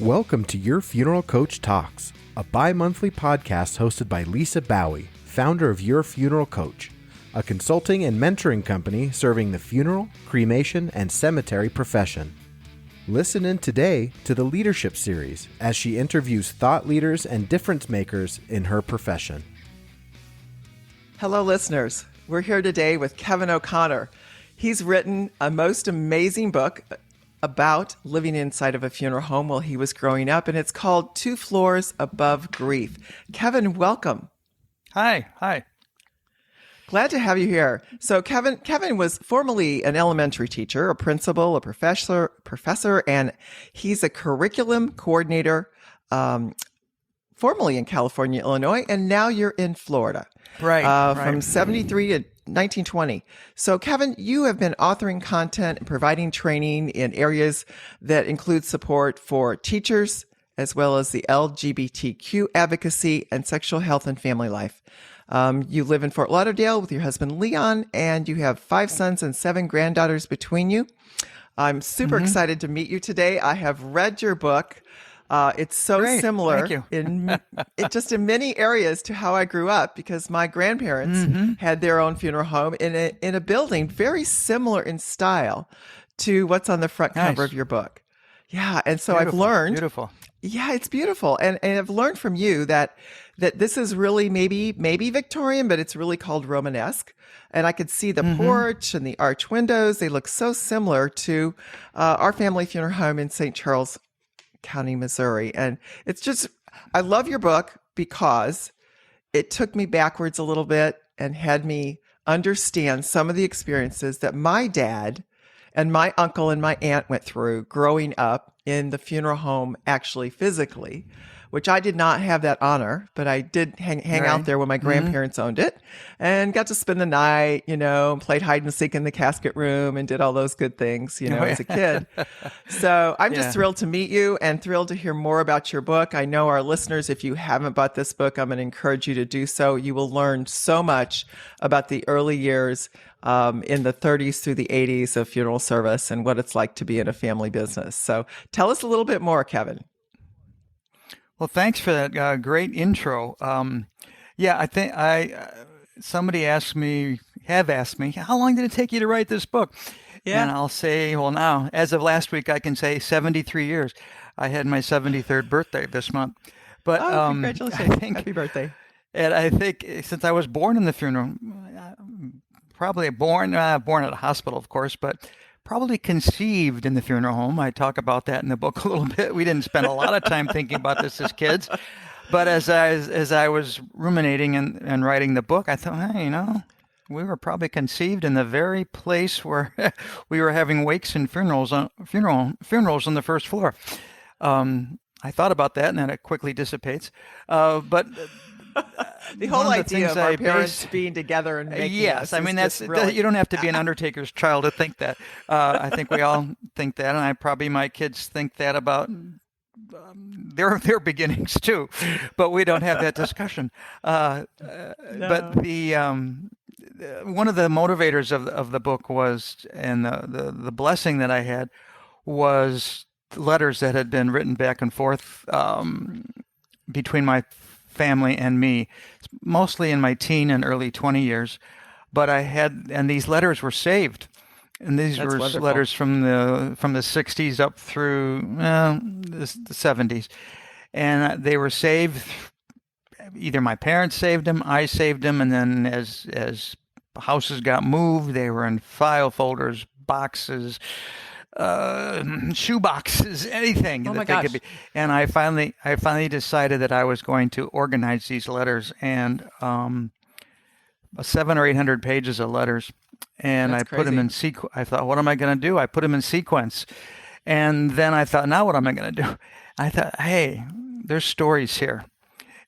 Welcome to Your Funeral Coach Talks, a bi-monthly podcast hosted by Lisa Baue, founder of Your Funeral Coach, a consulting and mentoring company serving the funeral, cremation, and cemetery profession. Listen in today to the Leadership Series as she interviews thought leaders and difference makers in her profession. Hello, listeners. We're here today with Kevin O'Connor. He's written a most amazing book about living inside of a funeral home while he was growing up, and it's called 2 Floors Above Grief. Kevin, welcome. Hi. Glad to have you here. So Kevin was formerly an elementary teacher, a principal, a professor, and he's a curriculum coordinator, formerly in California, Illinois, and now you're in Florida. Right. From 73 to 1920. So Kevin, you have been authoring content and providing training in areas that include support for teachers, as well as the LGBTQ advocacy and sexual health and family life. You live in Fort Lauderdale with your husband, Leon, and you have 5 sons and 7 granddaughters between you. I'm super excited to meet you today. I have read your book. It's so Great. similar Thank you. in many areas to how I grew up, because my grandparents had their own funeral home in a building very similar in style to what's on the front cover of your book. Yeah. And so I've learned. Beautiful. Yeah, it's beautiful. And I've learned from you that this is really maybe Victorian, but it's really called Romanesque. And I could see the porch and the arch windows. They look so similar to our family funeral home in St. Charles County, Missouri. And it's just, I love your book because it took me backwards a little bit and had me understand some of the experiences that my dad and my uncle and my aunt went through growing up in the funeral home, actually physically, which I did not have that honor, but I did hang out there when my grandparents owned it and got to spend the night, played hide and seek in the casket room and did all those good things, as a kid. So I'm just thrilled to meet you and thrilled to hear more about your book. I know our listeners, if you haven't bought this book, I'm going to encourage you to do so. You will learn so much about the early years in the 30s through the 80s of funeral service and what it's like to be in a family business. So tell us a little bit more, Kevin. Well, thanks for that great intro. I think somebody asked me, how long did it take you to write this book? Yeah. And I'll say, well, now, as of last week, I can say 73 years. I had my 73rd birthday this month. But congratulations. Happy birthday. And I think since I was born in the funeral, probably born at a hospital, of course, but probably conceived in the funeral home. I talk about that in the book a little bit. We didn't spend a lot of time thinking about this as kids. But as I was ruminating and writing the book, I thought, hey, we were probably conceived in the very place where we were having wakes and funerals on the first floor. I thought about that, and then it quickly dissipates. But the whole idea of our parents being together and making yes, I mean that's really... You don't have to be an undertaker's child to think that. I think we all think that, and my kids think that about their beginnings too. But we don't have that discussion. No. But the one of the motivators of the book was, and the blessing that I had was letters that had been written back and forth between my family and me, mostly in my teen and early 20 years. But and these letters were saved. And these were wonderful. Letters from the 60s up through the 70s. And they were saved. Either my parents saved them, I saved them, and then as houses got moved, they were in file folders, boxes, shoe boxes, anything that they could be. And I finally decided that I was going to organize these letters, and 700 or 800 pages of letters, and I put them in sequence. I thought, what am I going to do? I put them in sequence, and then I thought, now what am I going to do? I thought, hey, there's stories here,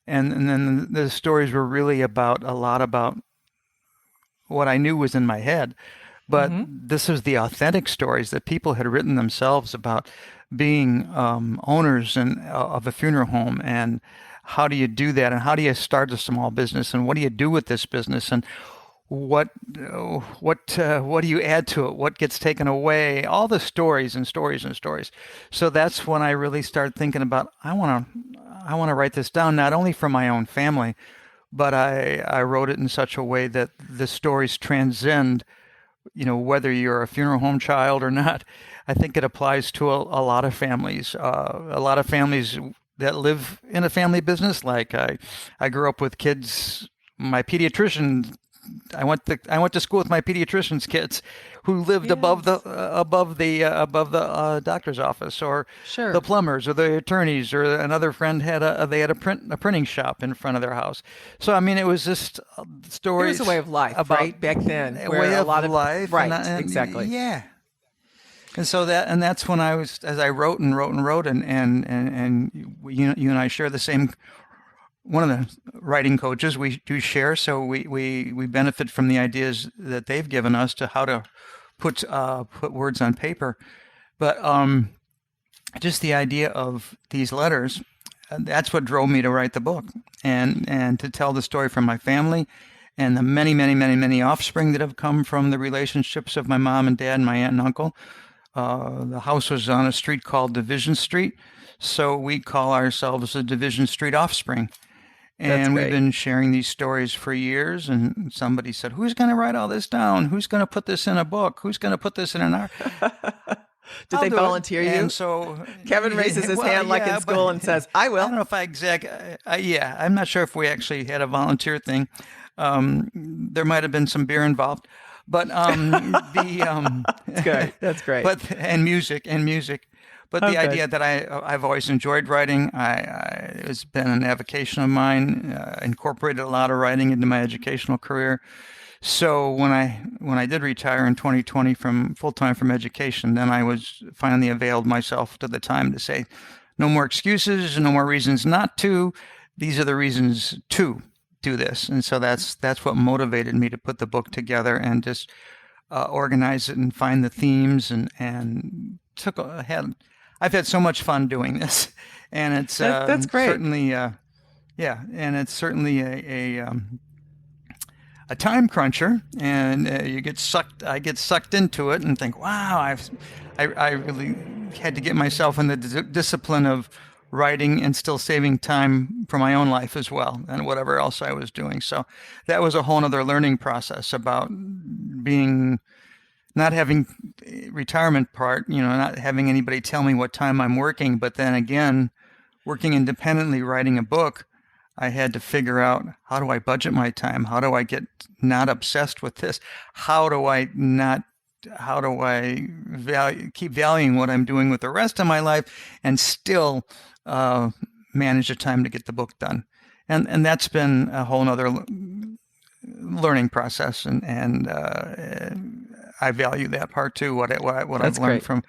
and then the stories were really a lot about what I knew was in my head. But this was the authentic stories that people had written themselves about being owners of a funeral home, and how do you do that, and how do you start a small business, and what do you do with this business, and what do you add to it? What gets taken away? All the stories and stories and stories. So that's when I really started thinking about I want to write this down, not only for my own family, but I wrote it in such a way that the stories transcend, whether you're a funeral home child or not. I think it applies to a lot of families. A lot of families that live in a family business. Like I grew up with kids. My pediatrician, I went to school with my pediatrician's kids, who lived above the doctor's office, or Sure. the plumbers, or the attorneys, or another friend had a printing shop in front of their house. So I mean, it was just stories. It was a way of life, about right? Back then, a where way a of lot of life, right, and exactly. yeah. And so that's when as I wrote and you and I share the same. One of the writing coaches we do share, so we benefit from the ideas that they've given us to how to put words on paper. But just the idea of these letters, that's what drove me to write the book, and to tell the story from my family and the many offspring that have come from the relationships of my mom and dad and my aunt and uncle. The house was on a street called Division Street, so we call ourselves the Division Street offspring. And we've been sharing these stories for years, and somebody said, "Who's going to write all this down? Who's going to put this in a book? Who's going to put this in an art?" Did they volunteer you? And so Kevin raises his hand like in school and says, "I will." I don't know if I'm not sure if we actually had a volunteer thing. There might have been some beer involved, but That's good. That's great. But and music. But the idea that I've always enjoyed writing, it's been an avocation of mine. Incorporated a lot of writing into my educational career. So when I did retire in 2020 from full-time from education, then I was finally availed myself to the time to say, no more excuses, no more reasons not to. These are the reasons to do this. And so that's what motivated me to put the book together and just organize it and find the themes and I've had so much fun doing this, and it's that's great. Certainly, and it's certainly a time cruncher, and I get sucked into it and think, wow, I really had to get myself in the discipline of writing and still saving time for my own life as well and whatever else I was doing. So that was a whole other learning process about not having retirement part, not having anybody tell me what time I'm working, but then again, working independently, writing a book, I had to figure out, how do I budget my time? How do I get not obsessed with this? How do I keep valuing what I'm doing with the rest of my life and still manage the time to get the book done? And that's been a whole nother learning process, and I value that part too. What I've learned from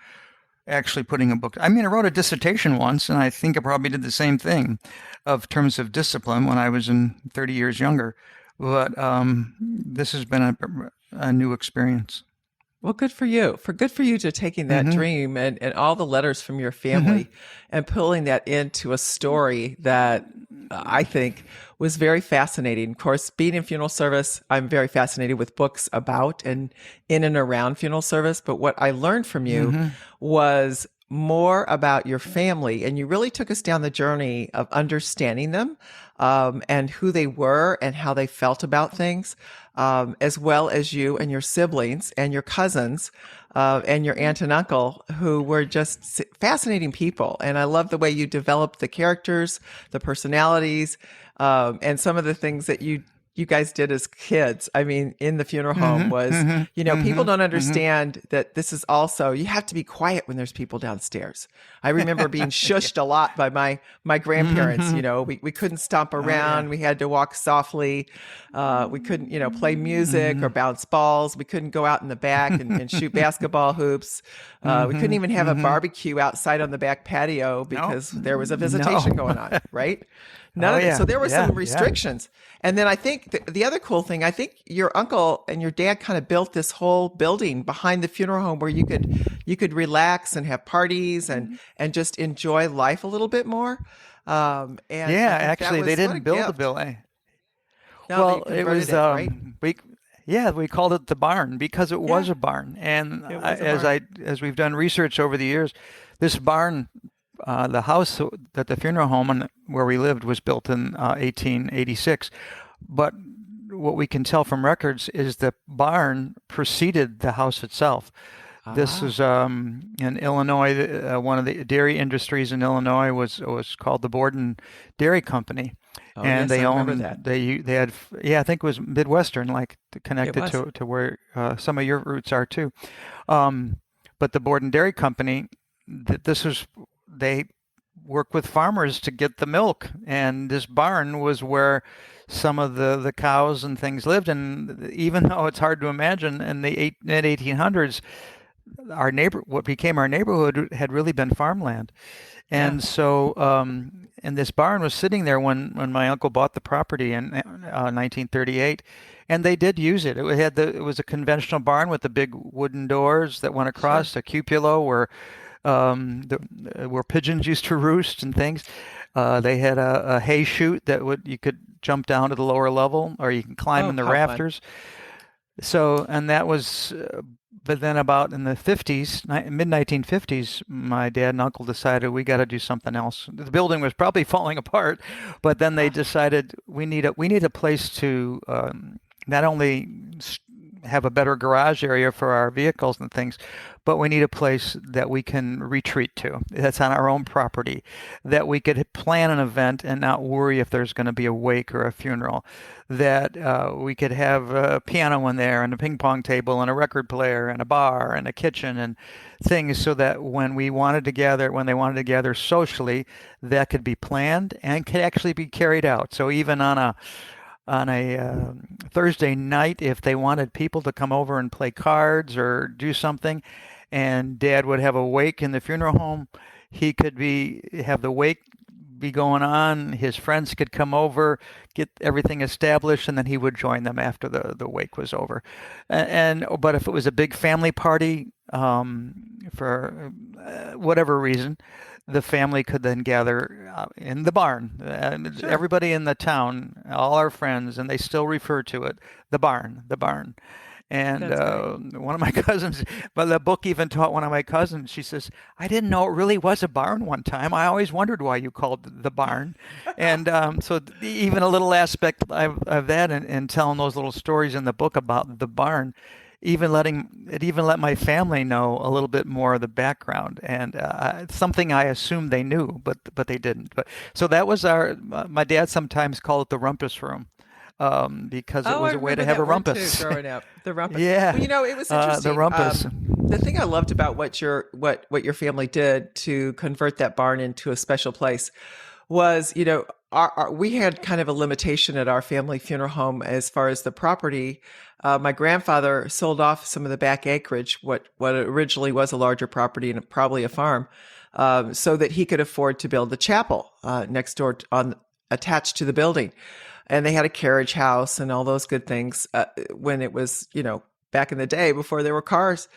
actually putting a book. I mean, I wrote a dissertation once, and I think I probably did the same thing, of terms of discipline when I was 30 years younger. But this has been a new experience. Well, good for you. Good for you to taking that dream and all the letters from your family and pulling that into a story that I think was very fascinating. Of course, being in funeral service, I'm very fascinated with books about and in and around funeral service. But what I learned from you was more about your family, and you really took us down the journey of understanding them and who they were and how they felt about things, as well as you and your siblings and your cousins and your aunt and uncle, who were just fascinating people. And I love the way you developed the characters, the personalities, and some of the things that you guys did as kids. I mean, in the funeral home was, people don't understand that this is also, you have to be quiet when there's people downstairs. I remember being shushed a lot by my grandparents. We couldn't stomp around. We had to walk softly. We couldn't, play music or bounce balls. We couldn't go out in the back and shoot basketball hoops. We couldn't even have a barbecue outside on the back patio because there was a visitation going on, right? None of it. So there were some restrictions. And then I think the other cool thing, I think your uncle and your dad kind of built this whole building behind the funeral home where you could relax and have parties and just enjoy life a little bit more. Actually, they didn't build the building. No, well, it was right? Yeah, we called it the barn because it was a barn. And as we've done research over the years, this barn, the house that the funeral home where we lived was built in 1886. But what we can tell from records is the barn preceded the house itself. This is in Illinois. One of the dairy industries in Illinois was called the Borden Dairy Company, and they owned that. They had I think it was Midwestern, like connected to where some of your roots are too. But the Borden Dairy Company, they work with farmers to get the milk, and this barn was where some of the cows and things lived. And even though it's hard to imagine, in the mid 1800s. What became our neighborhood had really been farmland. And so, and this barn was sitting there when my uncle bought the property in 1938, and they did use it. It was a conventional barn with the big wooden doors that went across, a cupola where pigeons used to roost and things. They had a hay chute that you could jump down to the lower level, or you can climb in the rafters. Fun. So, and that was. But then about in the 50s, mid 1950s, my dad and uncle decided we got to do something else. The building was probably falling apart, but then they decided we need a place to not only have a better garage area for our vehicles and things, but we need a place that we can retreat to. That's on our own property, that we could plan an event and not worry if there's going to be a wake or a funeral, that we could have a piano in there and a ping pong table and a record player and a bar and a kitchen and things, so that when they wanted to gather socially, that could be planned and could actually be carried out. So even on a Thursday night, if they wanted people to come over and play cards or do something, and Dad would have a wake in the funeral home, he could have the wake be going on. His friends could come over, get everything established, and then he would join them after the wake was over. But if it was a big family party, for whatever reason, the family could then gather in the barn. Everybody in the town, all our friends, and they still refer to it, the barn. And one of my cousins, but the book even taught one of my cousins, she says, I didn't know it really was a barn one time. I always wondered why you called it the barn. And so even a little aspect of that and telling those little stories in the book about the barn, even let my family know a little bit more of the background, and something I assumed they knew, but they didn't. But so that was my dad sometimes called it the rumpus room. Because it was a way to have a rumpus. Too, growing up, the rumpus. Yeah. Well, it was interesting. The rumpus. The thing I loved about what your family did to convert that barn into a special place was, we had kind of a limitation at our family funeral home as far as the property. My grandfather sold off some of the back acreage, what originally was a larger property and probably a farm, so that he could afford to build the chapel next door attached to the building. And they had a carriage house and all those good things when it was, back in the day before there were cars.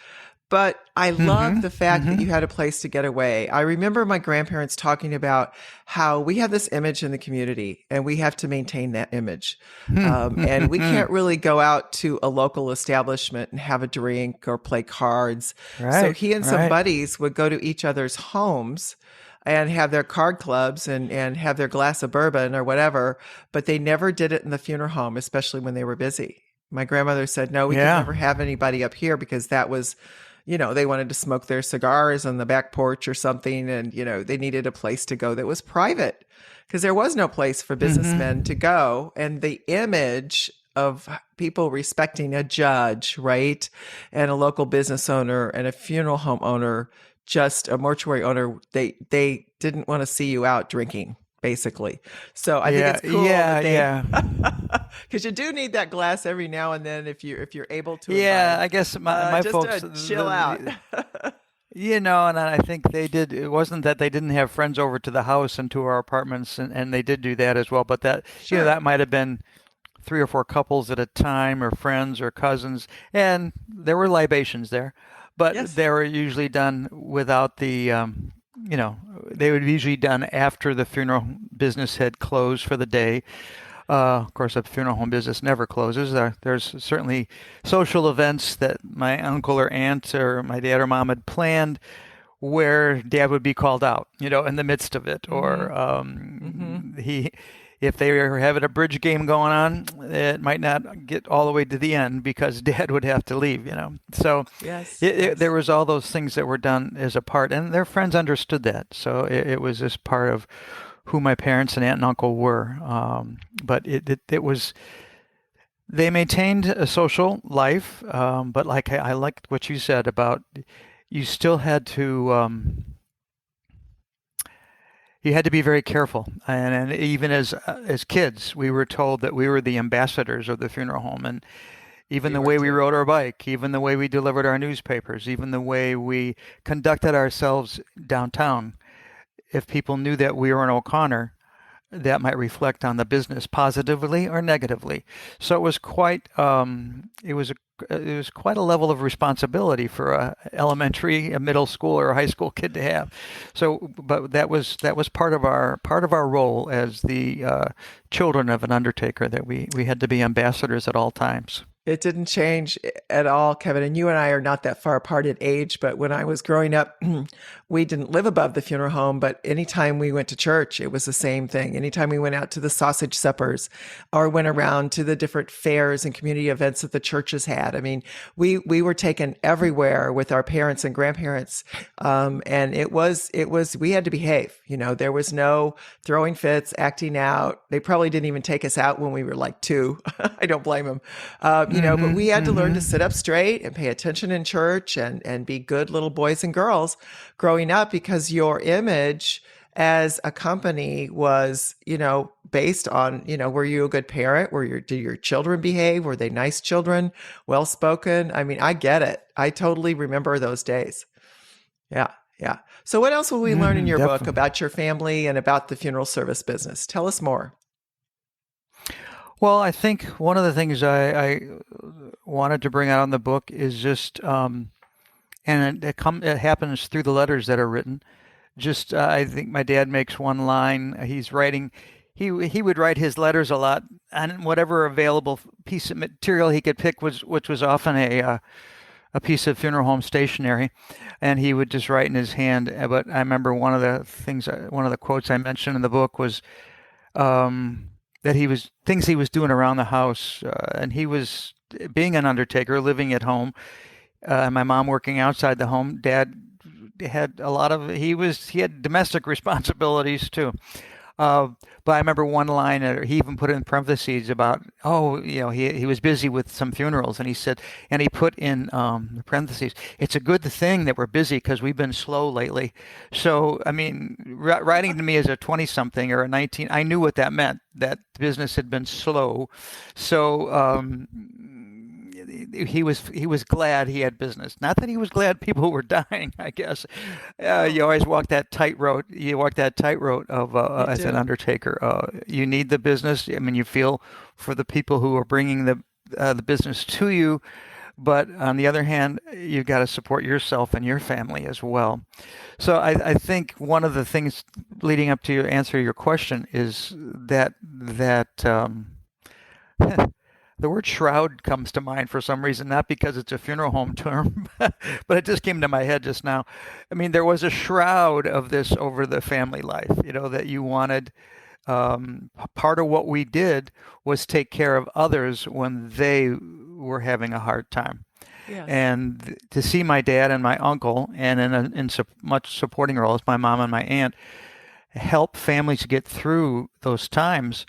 But I love the fact that you had a place to get away. I remember my grandparents talking about how we have this image in the community and we have to maintain that image. And we can't really go out to a local establishment and have a drink or play cards. Right, so he and some buddies would go to each other's homes and have their card clubs and have their glass of bourbon or whatever, but they never did it in the funeral home, especially when they were busy. My grandmother said, no, we could never have anybody up here because that was, they wanted to smoke their cigars on the back porch or something. And, they needed a place to go that was private because there was no place for businessmen to go. And the image of people respecting a judge, right, and a local business owner and a funeral home owner, just a mortuary owner, they didn't want to see you out drinking, basically. So I think it's cool. Because you do need that glass every now and then if you're able to. Yeah, I guess my just folks to chill out. And I think they did. It wasn't that they didn't have friends over to the house and to our apartments, and they did do that as well. But that that might have been 3 or 4 couples at a time, or friends or cousins, and there were libations there. But they were usually done without the, they would be usually done after the funeral business had closed for the day. Of course, the funeral home business never closes. There's certainly social events that my uncle or aunt or my dad or mom had planned where dad would be called out, in the midst of it, or if they were having a bridge game going on, it might not get all the way to the end because dad would have to leave, So Yes, there was all those things that were done as a part, and their friends understood that. So it was just part of who my parents and aunt and uncle were. But it was, they maintained a social life, but like I liked what you said about you still had to you had to be very careful, and even as kids, we were told that we were the ambassadors of the funeral home, and even the way we rode our bike, even the way we delivered our newspapers, even the way we conducted ourselves downtown. If people knew that we were in O'Connor, that might reflect on the business positively or negatively. So it was quite it was quite a level of responsibility for a elementary, a middle school, or a high school kid to have. So, but that was part of our role as the children of an undertaker, that we had to be ambassadors at all times. It didn't change at all, Kevin. And you and I are not that far apart in age, but when I was growing up, we didn't live above the funeral home, but anytime we went to church, it was the same thing. Anytime we went out to the sausage suppers or went around to the different fairs and community events that the churches had. I mean, we were taken everywhere with our parents and grandparents. And it was, we had to behave, there was no throwing fits, acting out. They probably didn't even take us out when we were like 2. I don't blame them. But we had to learn to sit up straight and pay attention in church and be good little boys and girls growing up, because your image as a company was, based on, were you a good parent? Did your children behave? Were they nice children? Well-spoken? I mean, I get it. I totally remember those days. Yeah. Yeah. So what else will we learn in your book about your family and about the funeral service business? Tell us more. Well, I think one of the things I wanted to bring out in the book is just, and it happens through the letters that are written. Just, I think my dad makes one line. He's writing. He would write his letters a lot on whatever available piece of material he could pick, which was often a piece of funeral home stationery, and he would just write in his hand. But I remember one of the quotes I mentioned in the book was. That things he was doing around the house, and he was being an undertaker, living at home, and my mom working outside the home. Dad had he had domestic responsibilities too. But I remember one line, he even put in parentheses about, he was busy with some funerals, and he said, and he put in the parentheses, it's a good thing that we're busy because we've been slow lately. So, I mean, writing to me as a 20-something or a 19, I knew what that meant, that business had been slow. So, he was glad he had business. Not that he was glad people were dying, I guess. You always walk that tightrope. You walk that tightrope of as an undertaker. You need the business. I mean, you feel for the people who are bringing the business to you, but on the other hand, you've got to support yourself and your family as well. So I think one of the things leading up to answer your question is that the word shroud comes to mind for some reason, not because it's a funeral home term, but it just came to my head just now. I mean, there was a shroud of this over the family life, that you wanted. Part of what we did was take care of others when they were having a hard time. Yes. And to see my dad and my uncle, and in much supporting roles, my mom and my aunt, help families get through those times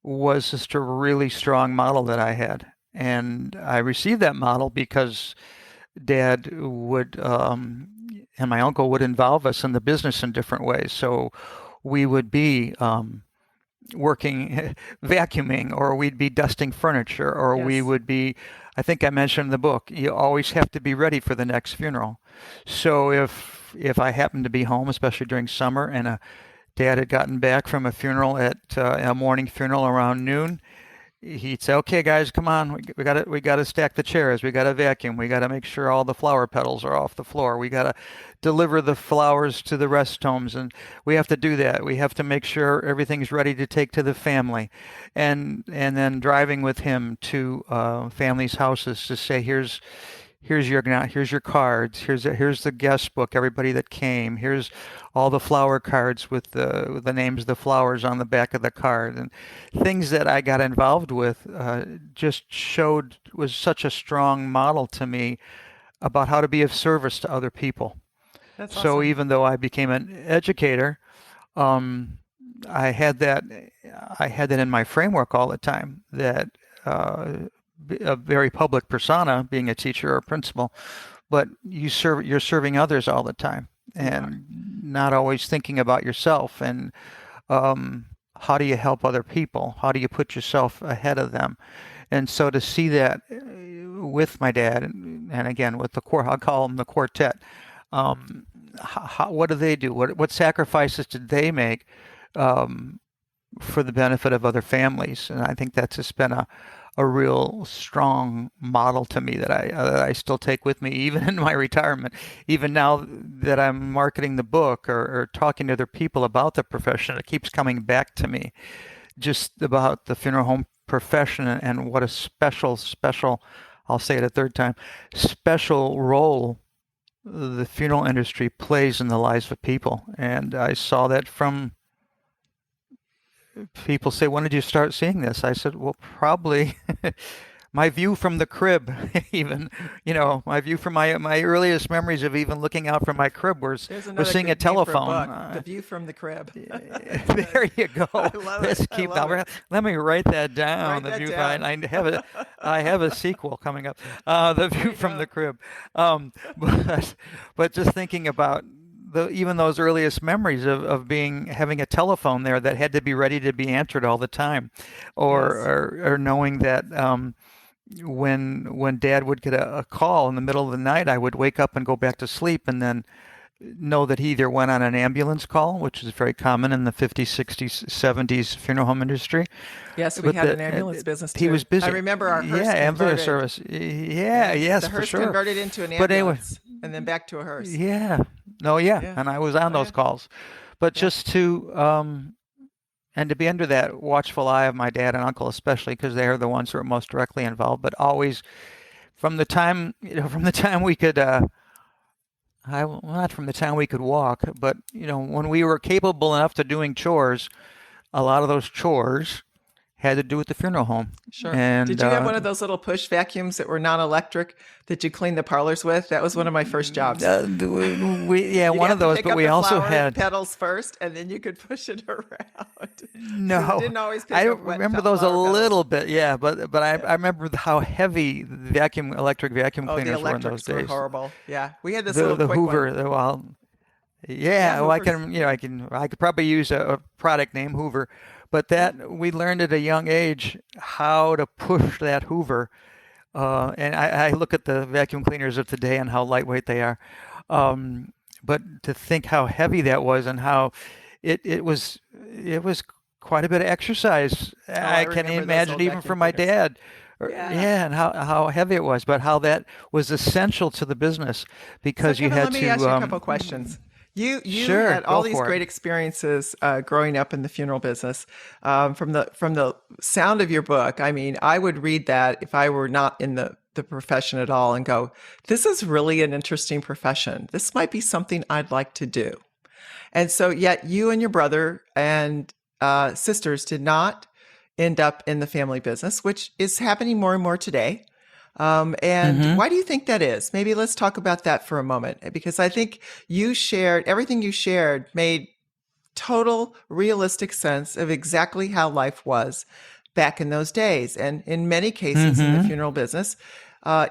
was just a really strong model that I had. And I received that model because Dad would, and my uncle would involve us in the business in different ways. So we would be working, vacuuming, or we'd be dusting furniture, or we would be, I think I mentioned in the book, you always have to be ready for the next funeral. So if I happened to be home, especially during summer, and Dad had gotten back from a funeral a morning funeral around noon, he'd say, "Okay, guys, come on. We got to stack the chairs. We got to vacuum. We got to make sure all the flower petals are off the floor. We got to deliver the flowers to the rest homes, and we have to do that. We have to make sure everything's ready to take to the family." And then driving with him to families' houses to say, here's your cards. Here's the guest book. Everybody that came. Here's all the flower cards with the names of the flowers on the back of the card, and things that I got involved with just was such a strong model to me about how to be of service to other people. That's So awesome. even though I became an educator, I had that in my framework all the time. That a very public persona, being a teacher or a principal, but you're serving others all the time, and not always thinking about yourself. And how do you help other people? How do you put yourself ahead of them? And so to see that with my dad, and again with I'll call them the quartet. What do they do? What sacrifices did they make for the benefit of other families? And I think that's just been a real strong model to me that I still take with me, even in my retirement. Even now that I'm marketing the book or talking to other people about the profession, it keeps coming back to me, just about the funeral home profession and what a special, I'll say it a third time, special role the funeral industry plays in the lives of people. And I saw that from people say, "When did you start seeing this?" I said, "Well, probably my view from the crib." Even, my view from my earliest memories of even looking out from my crib was seeing a telephone. The View from the Crib. There you go. Let's keep that. Let me write that down. Write The view. down. I have a sequel coming up. The View from the Crib. But just thinking about even those earliest memories of having a telephone there that had to be ready to be answered all the time, or knowing that when Dad would get a call in the middle of the night, I would wake up and go back to sleep, and then know that he either went on an ambulance call, which is very common in the 50s, 60s, 70s funeral home industry. Yes, we had an ambulance business too. He was busy. I remember our hearse ambulance service. Yes, the for hearse sure. converted into an ambulance, and then back to a hearse. And I was on those calls. But just to and to be under that watchful eye of my dad and uncle, especially because they are the ones who are most directly involved, but always from the time we could not from the time we could walk, but when we were capable enough to doing chores, a lot of those chores had to do with the funeral home. Sure. And, did you have one of those little push vacuums that were non-electric that you clean the parlors with? That was one of my first jobs. One of those, but we also had petals first, and then you could push it around. No, it didn't always pick I up wet remember those a flower little bit. Yeah, but I remember how heavy the electric vacuum cleaners were in those days. Were horrible. Yeah, we had this the little quick Hoover. one. I could probably use a product name, Hoover. But that we learned at a young age how to push that Hoover. And I look at the vacuum cleaners of today and how lightweight they are. But to think how heavy that was and how it was quite a bit of exercise. I can imagine even for my dad. And how heavy it was, but how that was essential to the business because you had to. Let me ask you a couple questions. You Sure, had all go these for great it. experiences growing up in the funeral business. From the sound of your book, I mean, I would read that if I were not in the profession at all and go, this is really an interesting profession. This might be something I'd like to do. And so yet you and your brother and sisters did not end up in the family business, which is happening more and more today. Why do you think that is? Maybe let's talk about that for a moment, because I think everything you shared made total realistic sense of exactly how life was back in those days. And in many cases in the funeral business,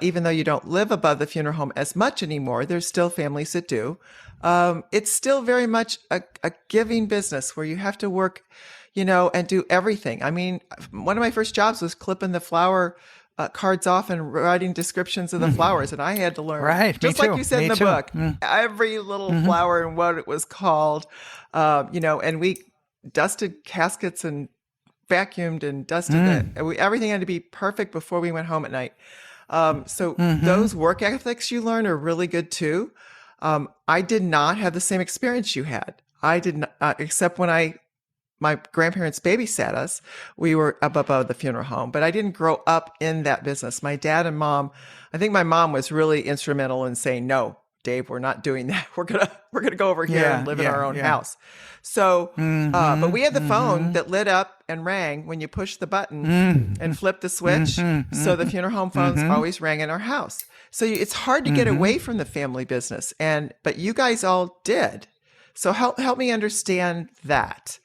even though you don't live above the funeral home as much anymore, there's still families that do. It's still very much a giving business where you have to work, and do everything. I mean, one of my first jobs was clipping the flower cards off and writing descriptions of the flowers, and I had to learn, right, just me like too. you said Me in the too. book, every little flower and what it was called, and we dusted caskets and vacuumed and dusted it. Everything had to be perfect before we went home at night. So those work ethics you learn are really good too. I did not have the same experience you had. I did not, except when my grandparents babysat us, we were up above the funeral home, but I didn't grow up in that business. My dad and mom, I think my mom was really instrumental in saying, no, Dave, we're not doing that. We're going to go over here and live in our own house. So, but we had the phone that lit up and rang when you pushed the button and flipped the switch. So the funeral home phones always rang in our house. So it's hard to get away from the family business. But you guys all did. So help me understand that.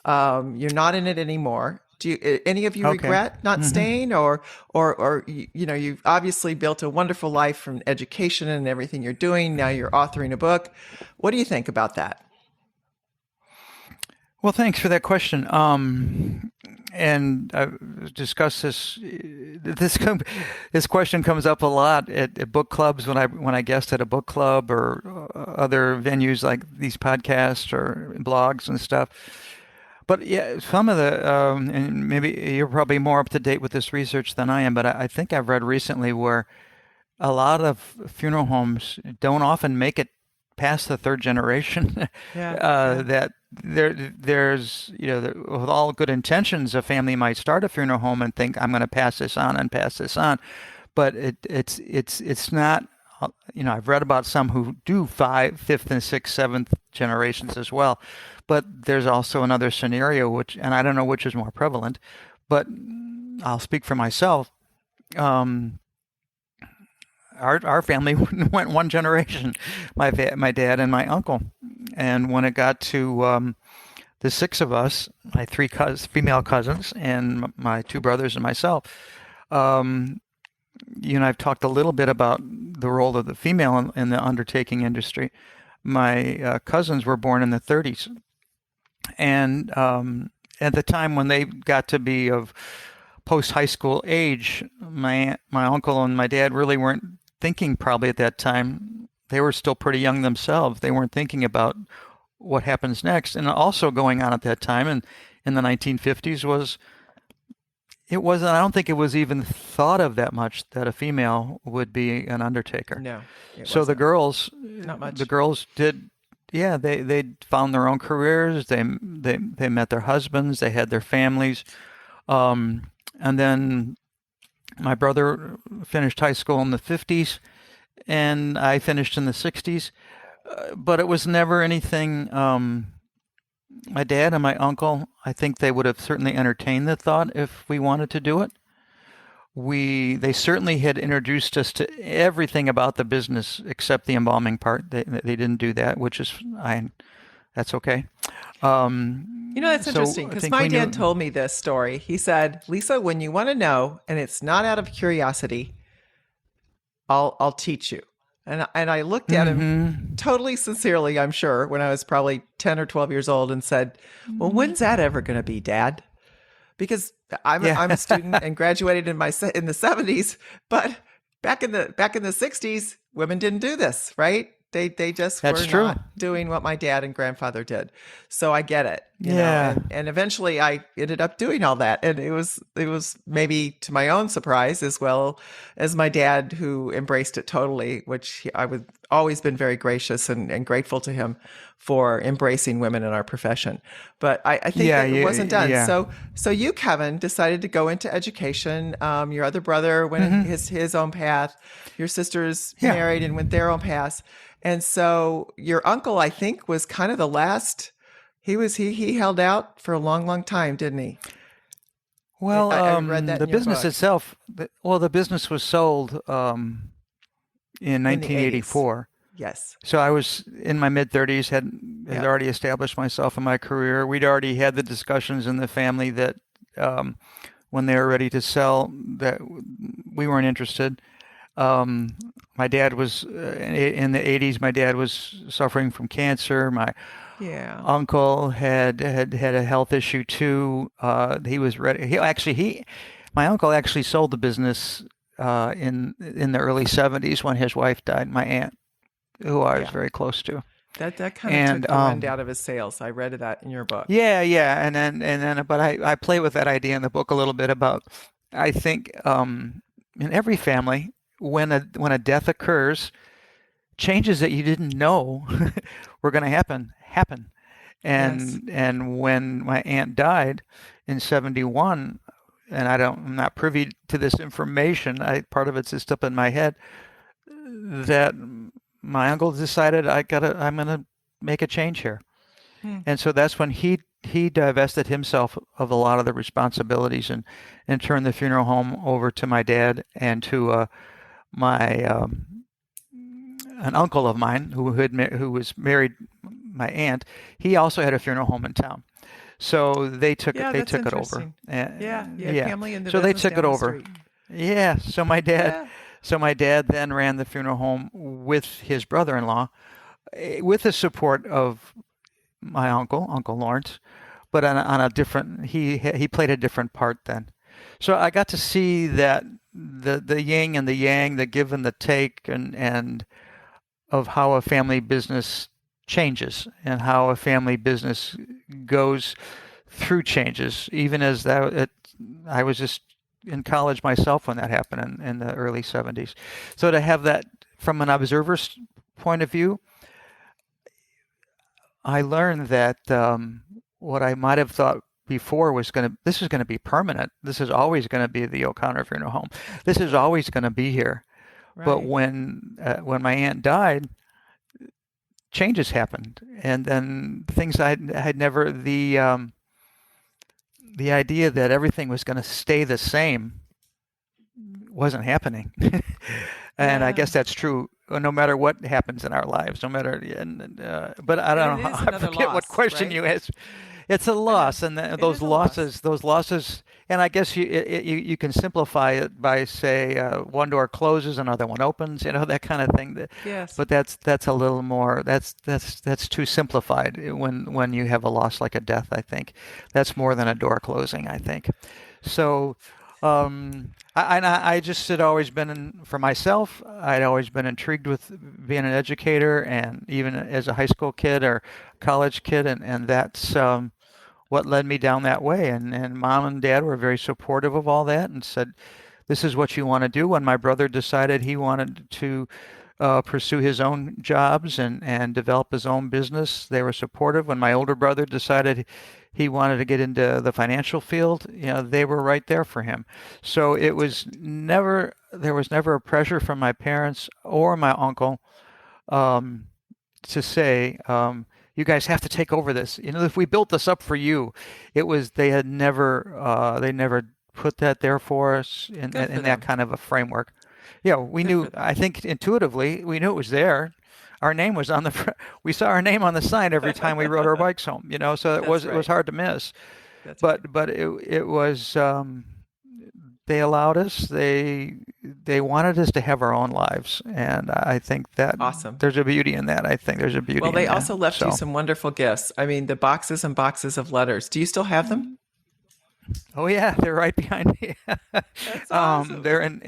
You're not in it anymore. Do any of you regret not staying, or you've obviously built a wonderful life from education and everything you're doing. Now you're authoring a book. What do you think about that? Well, thanks for that question. And I've discussed this. This question comes up a lot at book clubs when I guest at a book club or other venues like these podcasts or blogs and stuff. But yeah, some of the, and maybe you're probably more up to date with this research than I am, but I think I've read recently where a lot of funeral homes don't often make it past the third generation. That there's, with all good intentions, a family might start a funeral home and think, I'm going to pass this on and pass this on. But it's not, I've read about some who do fifth and sixth, seventh generations as well. But there's also another scenario, and I don't know which is more prevalent, but I'll speak for myself. Our family went one generation, my dad and my uncle. And when it got to the six of us, my three female cousins and my two brothers and myself, I've talked a little bit about the role of the female in the undertaking industry. My cousins were born in the 30s. And at the time when they got to be of post-high school age, my uncle and my dad really weren't thinking probably at that time. They were still pretty young themselves. They weren't thinking about what happens next. And also going on at that time and in the 1950s I don't think it was even thought of that much that a female would be an undertaker. No. So the girls, not much. The girls did. Yeah, they found their own careers. They met their husbands. They had their families, and then my brother finished high school in the 50s, and I finished in the 60s. But it was never anything. My dad and my uncle, I think they would have certainly entertained the thought if we wanted to do it. They certainly had introduced us to everything about the business except the embalming part. They didn't do that, which is that's okay. That's interesting because my dad told me this story. He said, Lisa, when you want to know, and it's not out of curiosity, I'll teach you. And I looked at him totally sincerely, I'm sure, when I was probably 10 or 12 years old and said, well, when's that ever going to be, Dad? Because I'm a student and graduated in the 70s, but back in the 60s, women didn't do this, right? They just were not doing what my dad and grandfather did. So I get it. You know? And eventually I ended up doing all that. And it was maybe to my own surprise as well as my dad, who embraced it totally, which I would always been very gracious and grateful to him for embracing women in our profession. But I think it wasn't done. Yeah. So you, Kevin, decided to go into education. Your other brother went his own path. Your sisters married and went their own paths. And so your uncle, I think, was kind of the last. He held out for a long, long time, didn't he? Well, I read that the in your business book. itself. The business was sold in 1984. Yes. So I was in my mid-30s, had already established myself in my career. We'd already had the discussions in the family that when they were ready to sell, that we weren't interested. My dad was in the 80s. My dad was suffering from cancer. My uncle had a health issue too. He was ready. My uncle actually sold the business in the early 70s when his wife died. My aunt, who I was very close to. That kind of took the wind out of his sails. I read that in your book. Yeah, yeah, but I play with that idea in the book a little bit about, I think, in every family, when a death occurs, changes that you didn't know were going to happen. And when my aunt died in 71, and I'm not privy to this information, part of it's just up in my head, that my uncle decided I'm gonna make a change here. And so that's when he divested himself of a lot of the responsibilities and turned the funeral home over to my dad and to an uncle of mine who was married my aunt. He also had a funeral home in town, so they took it over. Family in the so they business took down it the over. street. Yeah. So my dad then ran the funeral home with his brother-in-law, with the support of my Uncle Lawrence, but on a different. He played a different part then. So I got to see that the yin and the yang, the give and the take, and of how a family business changes and how a family business goes through changes. Even as I was just in college myself when that happened in the early 70s. So to have that from an observer's point of view, I learned that what I might have thought before this is going to be permanent. This is always going to be the O'Connor Funeral Home. This is always going to be here. Right. But when my aunt died, changes happened, and then things I'd never the idea that everything was going to stay the same wasn't happening. And I guess that's true no matter what happens in our lives, no matter. But I don't know. I forget what question you asked. It's a loss, and those losses, and I guess you can simplify it by say one door closes, another one opens, that kind of thing. Yes. But that's a little more. That's too simplified when you have a loss like a death. I think that's more than a door closing. I think so. I just had always been, for myself, I'd always been intrigued with being an educator, and even as a high school kid or college kid, and that's what led me down that way. And mom and dad were very supportive of all that and said, this is what you want to do. When my brother decided he wanted to pursue his own jobs and develop his own business, they were supportive. When my older brother decided he wanted to get into the financial field, they were right there for him. So there was never a pressure from my parents or my uncle to say, you guys have to take over this. If we built this up for you, they never put that there for us in that kind of a framework. Yeah, we knew. I think intuitively we knew it was there. Our name was on the. We saw our name on the sign every time we rode our bikes home. So it was hard to miss. But it was. They allowed us. They wanted us to have our own lives, and I think that awesome. There's a beauty in that. I think there's a beauty. Well, they also left you some wonderful gifts. I mean, the boxes and boxes of letters. Do you still have them? Oh yeah, they're right behind me. That's awesome. They're not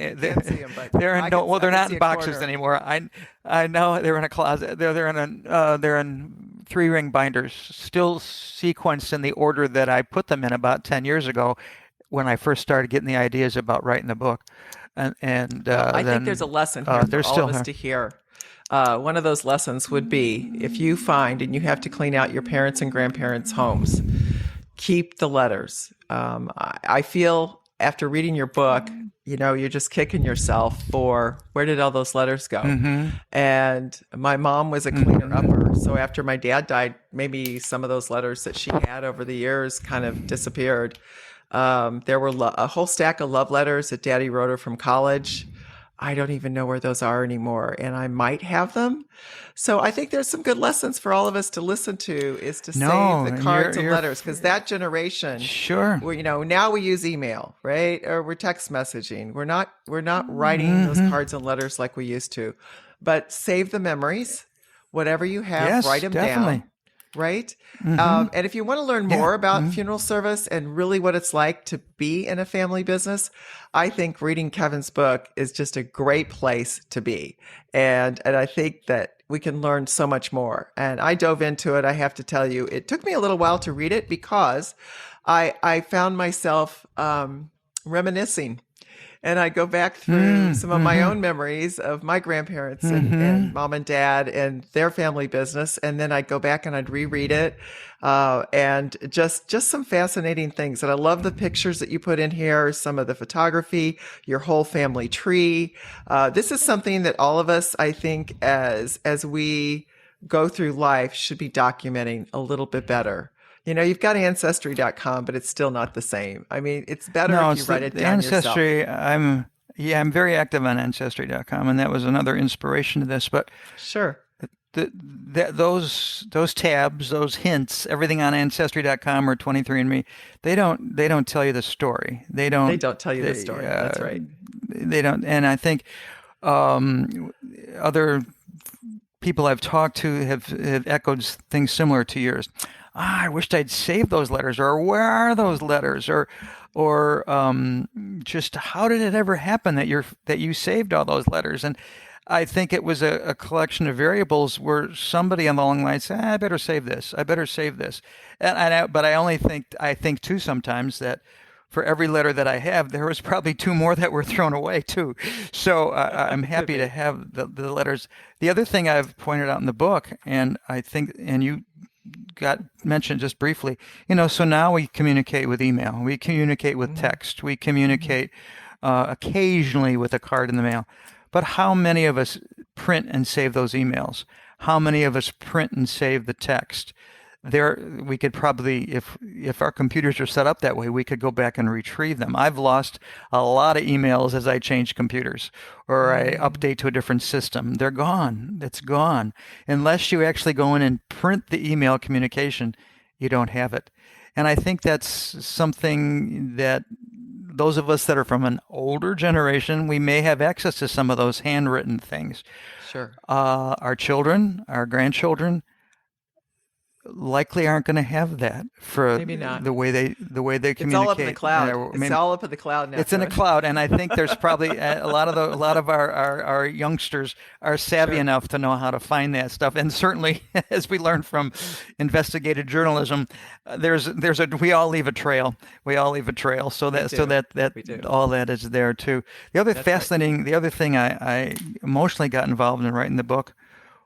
in boxes anymore. I know they're in a closet. They're in 3-ring binders, still sequenced in the order that I put them in about 10 years ago, when I first started getting the ideas about writing the book. I think there's a lesson here for all of us to hear. One of those lessons would be, if you find and you have to clean out your parents' and grandparents' homes, keep the letters. I feel after reading your book, you're just kicking yourself for where did all those letters go? Mm-hmm. And my mom was a cleaner-upper. So after my dad died, maybe some of those letters that she had over the years kind of disappeared. There were a whole stack of love letters that Daddy wrote her from college. I don't even know where those are anymore, and I might have them. So I think there's some good lessons for all of us to listen to, is to save the cards and letters, because that generation, sure, now we use email, right? Or we're text messaging. We're not writing those cards and letters like we used to, but save the memories. Whatever you have, write them down. right? And if you want to learn more about funeral service and really what it's like to be in a family business, I think reading Kevin's book is just a great place to be. And I think that we can learn so much more. And I dove into it. I have to tell you, it took me a little while to read it because I found myself reminiscing. And I go back through some of my own memories of my grandparents and mom and dad and their family business. And then I'd go back and I'd reread it. And just some fascinating things. And I love the pictures that you put in here, some of the photography, your whole family tree. This is something that all of us, I think, as we go through life should be documenting a little bit better. You know, you've got Ancestry.com, but it's still not the same. I mean, it's better if you write it down Ancestry, yourself. I'm very active on Ancestry.com, and that was another inspiration to this. But sure, those tabs, those hints, everything on Ancestry.com or 23andMe, they don't tell you the story. They don't tell you the story. That's right. They don't, and I think other people I've talked to have echoed things similar to yours. I wished I'd saved those letters, or where are those letters, or just how did it ever happen that you saved all those letters? And I think it was a collection of variables where somebody on the long line said, I better save this. But I think too sometimes that for every letter that I have, there was probably 2 more that were thrown away too. So I'm happy to have the letters. The other thing I've pointed out in the book, and I think, and you got mentioned just briefly, so now we communicate with email, we communicate with text, we communicate occasionally with a card in the mail. But how many of us print and save those emails? How many of us print and save the text? We could probably, if our computers are set up that way, we could go back and retrieve them. I've lost a lot of emails as I change computers or I update to a different system. They're gone. It's gone. Unless you actually go in and print the email communication, you don't have it. And I think that's something that those of us that are from an older generation, we may have access to some of those handwritten things. Sure. Our children, our grandchildren, likely aren't going to have that for maybe not. the way they communicate. It's all up in the cloud. It's all up in the cloud now. It's in a cloud, and I think there's probably a lot of our youngsters are savvy enough to know how to find that stuff. And certainly, as we learn from investigative journalism, we all leave a trail. So that all that is there too. The other the other thing I emotionally got involved in writing the book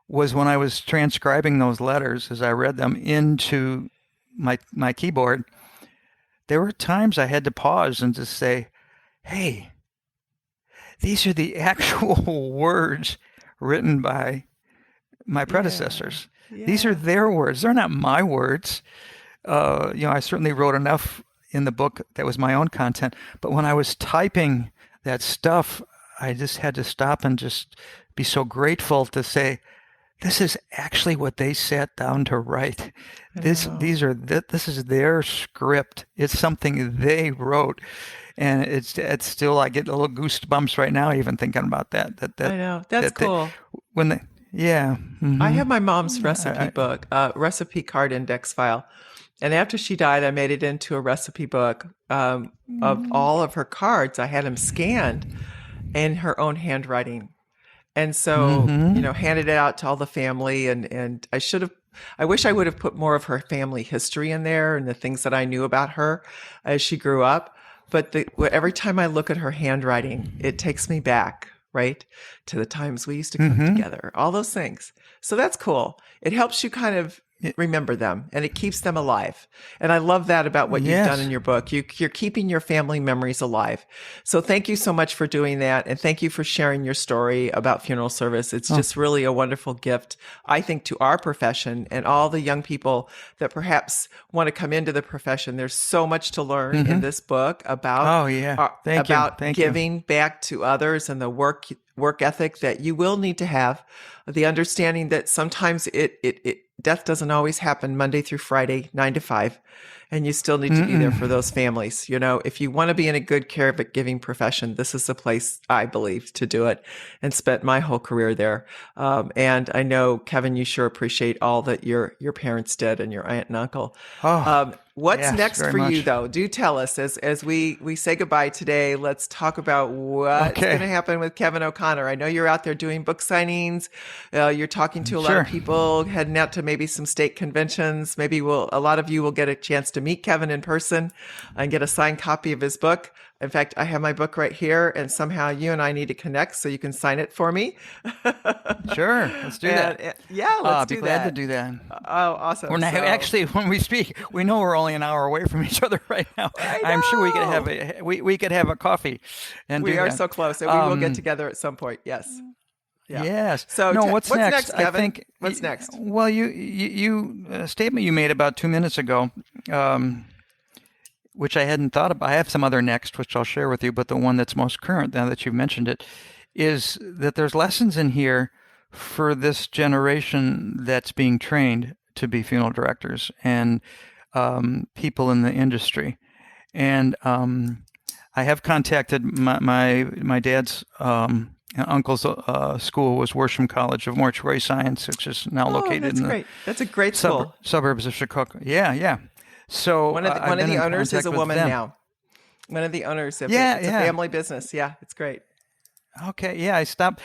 was when I was transcribing those letters as I read them into my keyboard, there were times I had to pause and just say, hey, these are the actual words written by my predecessors. Yeah. These are their words. They're not my words. I certainly wrote enough in the book that was my own content, but when I was typing that stuff, I just had to stop and just be so grateful to say, this is actually what they sat down to write. This is their script. It's something they wrote, and it's still, I get a little goosebumps right now even thinking about that. I know that's cool. I have my mom's recipe book, recipe card index file, and after she died, I made it into a recipe book of all of her cards. I had them scanned in her own handwriting. And so, handed it out to all the family, and I wish I would have put more of her family history in there and the things that I knew about her as she grew up. But every time I look at her handwriting, it takes me back, right, to the times we used to cook together, all those things. So that's cool. It helps you kind of remember them, and it keeps them alive. And I love that about what you've done in your book. You're keeping your family memories alive. So thank you so much for doing that. And thank you for sharing your story about funeral service. It's just really a wonderful gift, I think, to our profession and all the young people that perhaps want to come into the profession. There's so much to learn in this book about, giving back to others and the work ethic that you will need to have, the understanding that sometimes death doesn't always happen Monday through Friday, 9 to 5. And you still need to be there for those families. You know, if you want to be in a good caregiving profession, this is the place, I believe, to do it, and spent my whole career there. And I know, Kevin, you sure appreciate all that your parents did and your aunt and uncle. What's yes, next for you, though? Do tell us as we say goodbye today. Let's talk about what's going to happen with Kevin O'Connor. I know you're out there doing book signings. You're talking to a lot of people, heading out to maybe some state conventions. Maybe a lot of you will get a chance to meet Kevin in person and get a signed copy of his book. In fact, I have my book right here, and somehow you and I need to connect so you can sign it for me. Sure, let's do that. Yeah, let's do that. I'll be glad to do that. Oh, awesome. We're not, actually, when we speak, we know we're only an hour away from each other right now. I'm sure we could have a coffee. And we are so close, and we will get together at some point. Yes. Yeah. Yes. So what's next, Kevin? I think. What's next? Well, you a statement you made about 2 minutes ago, which I hadn't thought about. I have some other next, which I'll share with you, but the one that's most current, now that you've mentioned it, is that there's lessons in here for this generation that's being trained to be funeral directors and people in the industry. And I have contacted my dad's uncle's school was Worsham College of Mortuary Science, which is now located in that's a great school. Suburbs of Chicago. Yeah. So one of the owners is a woman now. One of the owners of it's a family business. Yeah, it's great. Okay, yeah, I stopped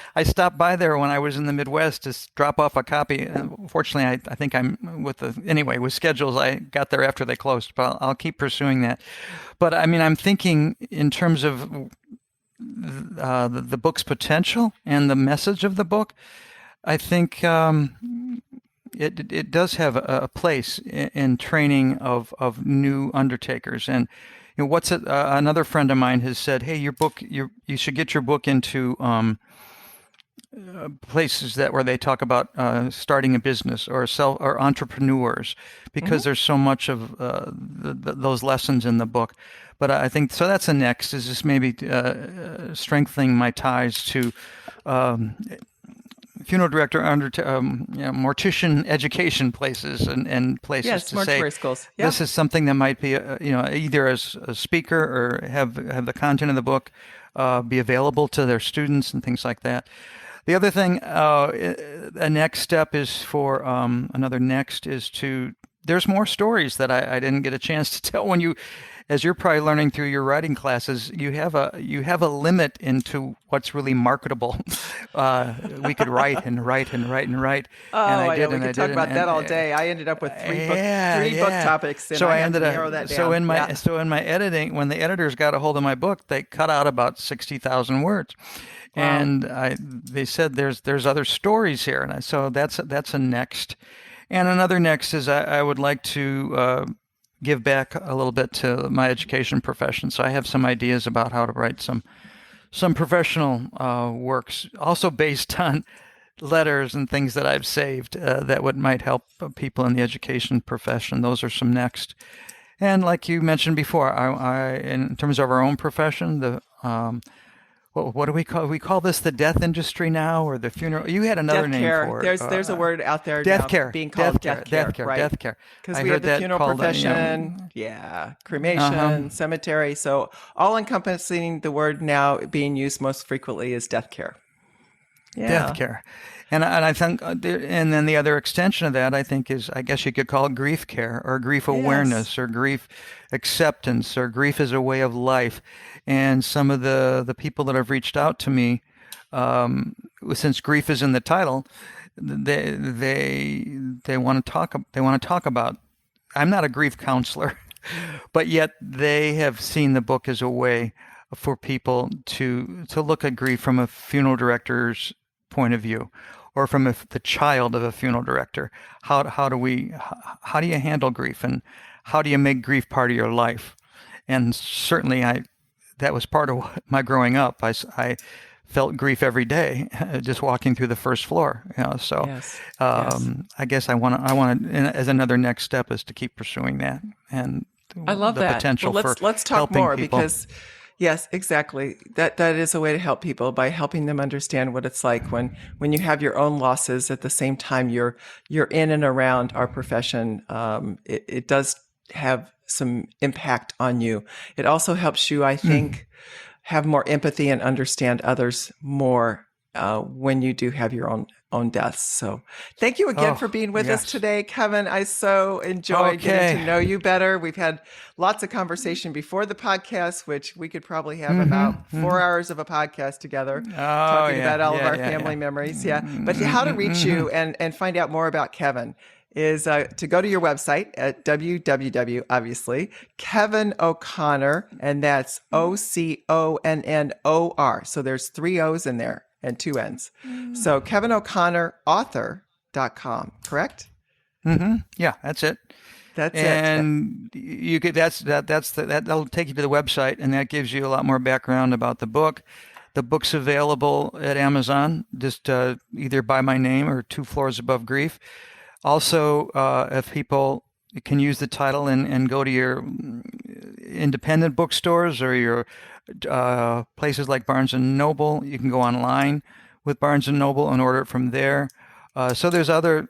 by there when I was in the Midwest to drop off a copy. Fortunately, I think I'm with schedules. I got there after they closed, but I'll keep pursuing that. But I mean, I'm thinking in terms of the book's potential and the message of the book. I think it does have a place in training of new undertakers. And you know, what's it? Another friend of mine has said, "Hey, your book, you should get your book into places where they talk about starting a business or entrepreneurs, because there's so much of those lessons in the book." But I think so. That's the next is just maybe strengthening my ties to funeral director mortician education places and places to say schools. This is something that might be either as a speaker or have the content of the book be available to their students and things like that. The other thing, a next step is for there's more stories that I didn't get a chance to tell when you. As you're probably learning through your writing classes, you have a limit into what's really marketable. We could write and write and write and write. Oh, and I did. We could talk about that all day. I ended up with three book topics, and I had to narrow that down. So in my editing, when the editors got a hold of my book, they cut out about 60,000 words. Wow. And they said there's other stories here, and so that's a next. And another next is I would like to give back a little bit to my education profession. So I have some ideas about how to write some professional works, also based on letters and things that I've saved that might help people in the education profession. Those are some next. And like you mentioned before, I in terms of our own profession, what do we call? We call this the death industry now, or the funeral. You had another name for it. There's a word out there death now care, being called death care, right? Death care. Because we have the funeral profession, cremation, cemetery. So all encompassing, the word now being used most frequently is death care. Yeah. Death care. And I think, and then the other extension of that, I think, is, I guess you could call it grief care, or grief awareness, or grief acceptance, or grief as a way of life. And some of the people that have reached out to me, since grief is in the title, they want to talk. They want to talk about. I'm not a grief counselor, but yet they have seen the book as a way for people to look at grief from a funeral director's point of view, or from the child of a funeral director. How do you handle grief, and how do you make grief part of your life? And certainly that was part of my growing up. I felt grief every day, just walking through the first floor. So I guess I want to, as another next step, is to keep pursuing that, and I love the that. potential well, let's talk helping more people. Because Yes, exactly. That is a way to help people by helping them understand what it's like when you have your own losses at the same time you're in and around our profession. It does have some impact on you. It also helps you, I think, have more empathy and understand others more when you do have your own deaths. So thank you again for being with us today, Kevin. I so enjoyed getting to know you better. We've had lots of conversation before the podcast, which we could probably have about 4 hours of a podcast together, talking about all of our family memories. Yeah. But how to reach you and find out more about Kevin is to go to your website at www, obviously, Kevin O'Connor, and that's OCONNOR. So there's 3 O's in there and 2 N's. So KevinO'ConnorAuthor.com, correct? Yeah, that's it. That's and you could that'll take you to the website, and that gives you a lot more background about the book. The book's available at Amazon, just either by my name or 2 Floors Above Grief. Also, if people can use the title and go to your independent bookstores or your places like Barnes & Noble, you can go online with Barnes & Noble and order it from there. So there's other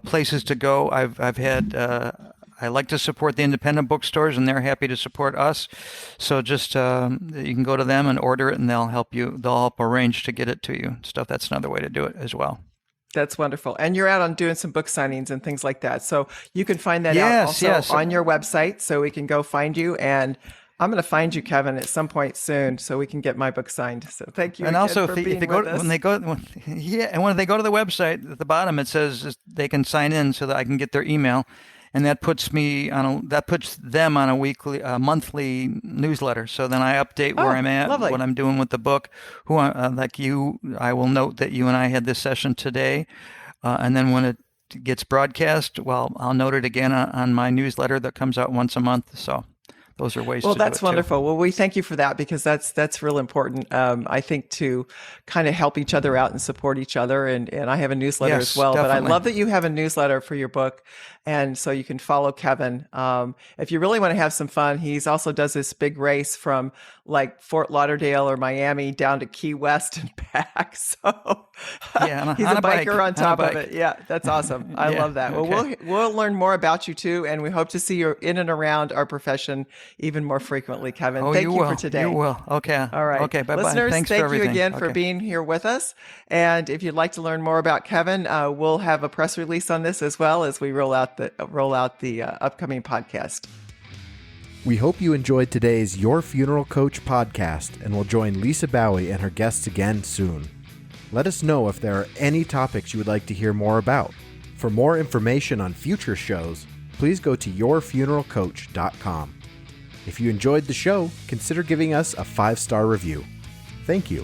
places to go. I've had I like to support the independent bookstores, and they're happy to support us. So just you can go to them and order it, and they'll help you. They'll help arrange to get it to you. That's another way to do it as well. That's wonderful. And you're out on doing some book signings and things like that. So you can find that out also on your website, so we can go find you. And I'm going to find you, Kevin, at some point soon, so we can get my book signed. So thank you. And also, when they go to the website at the bottom, it says they can sign in so that I can get their email, and that puts them on a monthly newsletter. So then I update where I'm at, what I'm doing with the book. Like you, I will note that you and I had this session today, and then when it gets broadcast, well, I'll note it again on my newsletter that comes out once a month. So those are ways to do it. Well, that's wonderful. Well, we thank you for that, because that's real important, I think, to kind of help each other out and support each other. And I have a newsletter as well. Definitely. But I love that you have a newsletter for your book. And so you can follow Kevin. If you really want to have some fun, he's also does this big race from like Fort Lauderdale or Miami down to Key West and back. So he's a biker on top of it. Yeah, that's awesome. I love that. Well, we'll learn more about you too. And we hope to see you in and around our profession even more frequently, Kevin. Thank you for today. You will. Okay. All right. Okay. Bye-bye. Listeners, thank you again for being here with us. And if you'd like to learn more about Kevin, we'll have a press release on this as well as we roll out the upcoming podcast. We hope you enjoyed today's Your Funeral Coach podcast, and will join Lisa Baue and her guests again soon. Let us know if there are any topics you would like to hear more about. For more information on future shows, please go to yourfuneralcoach.com. If you enjoyed the show, consider giving us a 5-star review. Thank you.